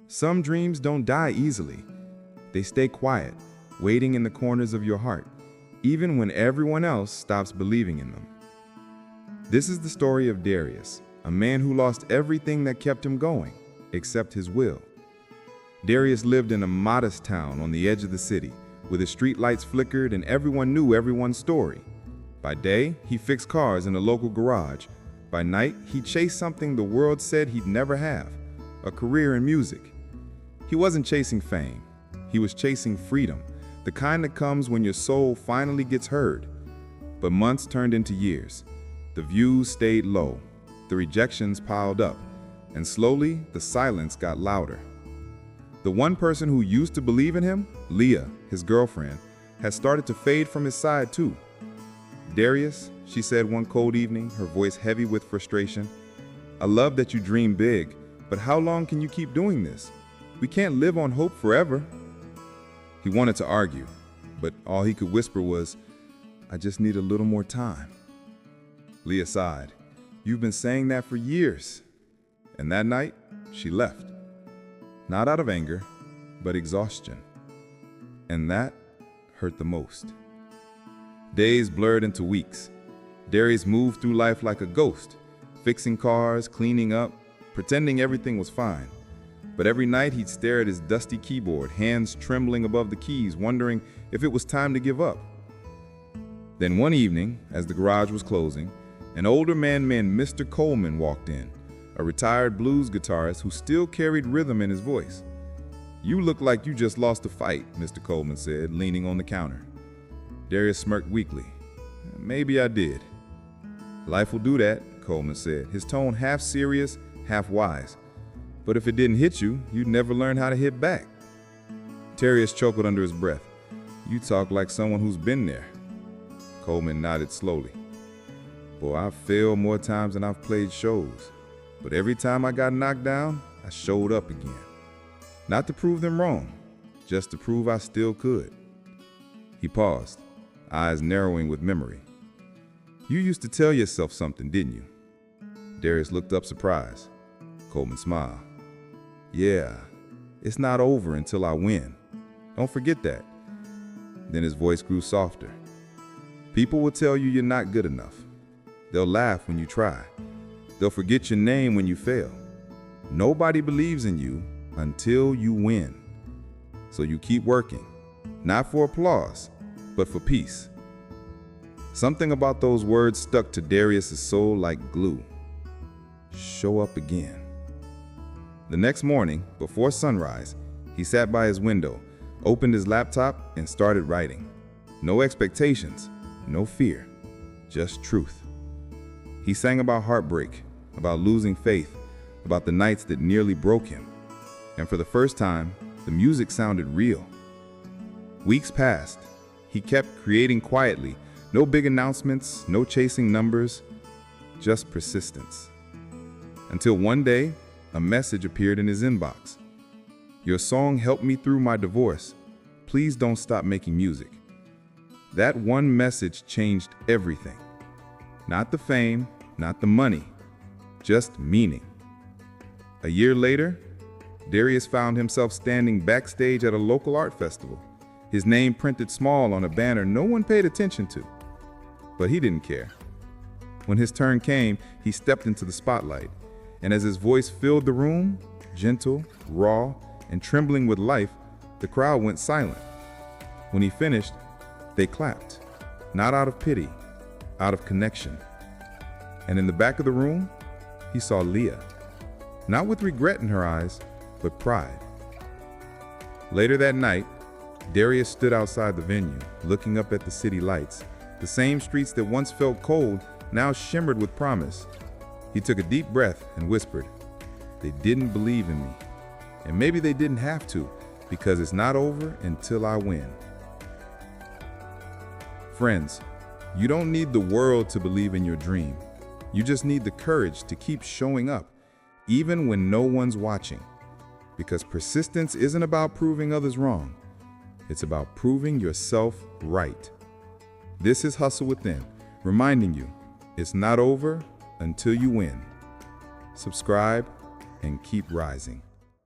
Some dreams don't die easily. They stay quiet, waiting in the corners of your heart, even when everyone else stops believing in them. This is the story of Darius, a man who lost everything that kept him going, except his will. Darius lived in a modest town on the edge of the city, where the street lights flickered and everyone knew everyone's story. By day, he fixed cars in a local garage. By night, he chased something the world said he'd never have, a career in music. He wasn't chasing fame. He was chasing freedom, the kind that comes when your soul finally gets heard. But months turned into years. The views stayed low, the rejections piled up, and slowly the silence got louder. The one person who used to believe in him, Leah, his girlfriend, had started to fade from his side too. "Darius," she said one cold evening, her voice heavy with frustration, "I love that you dream big, but how long can you keep doing this? We can't live on hope forever." He wanted to argue, but all he could whisper was, "I just need a little more time." Leah sighed. "You've been saying that for years." And that night, she left. Not out of anger, but exhaustion. And that hurt the most. Days blurred into weeks. Darius moved through life like a ghost, fixing cars, cleaning up, pretending everything was fine. But every night he'd stare at his dusty keyboard, hands trembling above the keys, wondering if it was time to give up. Then one evening, as the garage was closing, an older man named Mr. Coleman walked in, a retired blues guitarist who still carried rhythm in his voice. "You look like you just lost a fight," Mr. Coleman said, leaning on the counter. Darius smirked weakly. "Maybe I did." "Life will do that," Coleman said, his tone half serious, half wise. "But if it didn't hit you, you'd never learn how to hit back." Darius chuckled under his breath. "You talk like someone who's been there." Coleman nodded slowly. "Boy, I've failed more times than I've played shows. But every time I got knocked down, I showed up again. Not to prove them wrong, just to prove I still could." He paused, eyes narrowing with memory. "You used to tell yourself something, didn't you?" Darius looked up surprised. Coleman smiled. "Yeah, it's not over until I win. Don't forget that." Then his voice grew softer. "People will tell you you're not good enough. They'll laugh when you try. They'll forget your name when you fail. Nobody believes in you until you win. So you keep working, not for applause, but for peace." Something about those words stuck to Darius' soul like glue. Show up again. The next morning, before sunrise, he sat by his window, opened his laptop, and started writing. No expectations, no fear, just truth. He sang about heartbreak, about losing faith, about the nights that nearly broke him. And for the first time, the music sounded real. Weeks passed. He kept creating quietly, no big announcements, no chasing numbers, just persistence. Until one day, a message appeared in his inbox. "Your song helped me through my divorce. Please don't stop making music." That one message changed everything. Not the fame, not the money, just meaning. A year later, Darius found himself standing backstage at a local art festival, his name printed small on a banner no one paid attention to. But he didn't care. When his turn came, he stepped into the spotlight, and as his voice filled the room, gentle, raw, and trembling with life, the crowd went silent. When he finished, they clapped, not out of pity, out of connection. And in the back of the room, he saw Leah, not with regret in her eyes, but pride. Later that night, Darius stood outside the venue, looking up at the city lights. The same streets that once felt cold now shimmered with promise. He took a deep breath and whispered, "They didn't believe in me. And maybe they didn't have to, because it's not over until I win." Friends, you don't need the world to believe in your dream. You just need the courage to keep showing up, even when no one's watching. Because persistence isn't about proving others wrong. It's about proving yourself right. This is Hustle Within, reminding you, it's not over until you win. Subscribe and keep rising.